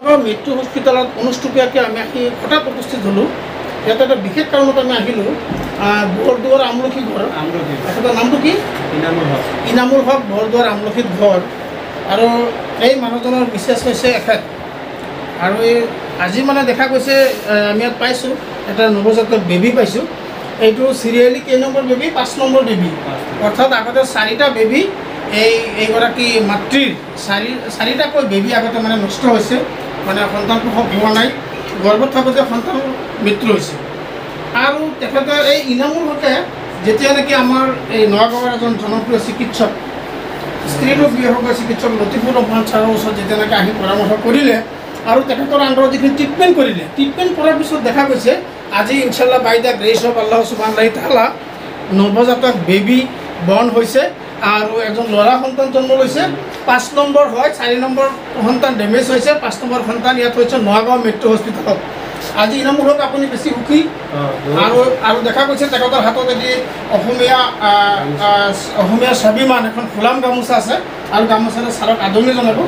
মৃত্যু হস্পিটেলত অনুষ্টুপীয়াকৈ আমি আহি হঠাৎ উপস্থিত হ'লোঁ। ইয়াতে এটা বিশেষ কাৰণত আমি আহিলোঁ। বৰদুৱাৰ আমলখি ঘৰ, তেখেতৰ নামটো কি? ইনামুল হক বৰদুৱাৰ আমলখিত ঘৰ। আৰু এই মানুহজনৰ বিশেষ হৈছে এখেত। আৰু এই আজি মানে দেখা গৈছে আমি ইয়াত পাইছোঁ এটা নৱজাতক বেবী পাইছোঁ। এইটো চিৰিয়েলি কেই নম্বৰ বেবী? 5 number baby. অৰ্থাৎ আগতে 4টা বেবী এইগৰাকী মাতৃৰ চাৰিটাকৈ বেবী আগতে মানে নষ্ট হৈছে, মানে সন্তানটো হোৱা নাই, গৰ্ভত থাকোঁতে সন্তান মৃত্যু হৈছে। আৰু তেখেতৰ এই ইনামুল হকে যেতিয়া নেকি আমাৰ এই নগাঁৱৰ এজন জনপ্ৰিয় চিকিৎসক, স্ত্ৰীৰোগ বিশেষজ্ঞ চিকিৎসক লতিফুৰ ৰহমান ছাৰৰ ওচৰত যেতিয়া নেকি আহি পৰামৰ্শ কৰিলে আৰু তেখেতৰ আণ্ডাৰত যিখিনি ট্ৰিটমেণ্ট কৰিলে, ট্ৰিটমেণ্ট কৰাৰ পিছত দেখা গৈছে আজি ইনশাল্লাহ বাই দ্য গ্ৰেচ অফ আল্লাহ সুবহানাহু তাআলা নৱজাতক বেবী বৰ্ণ হৈছে আৰু এজন ল'ৰা সন্তান জন্ম লৈছে। 5 নম্বৰ হয়, 4 নম্বৰ সন্তান ডেমেজ হৈছে, 5 নম্বৰ সন্তান ইয়াত হৈছে নগাঁও মৃত্যু হস্পিটেলত। আজি ইনামুল হক আপুনি বেছি সুখী আৰু দেখা গৈছে তেখেতৰ হাতত এটি অসমীয়া স্বাভিমান এখন ফুলাম গামোচা আছে আৰু গামোচাৰে ছাৰক আদৰণি জনাব।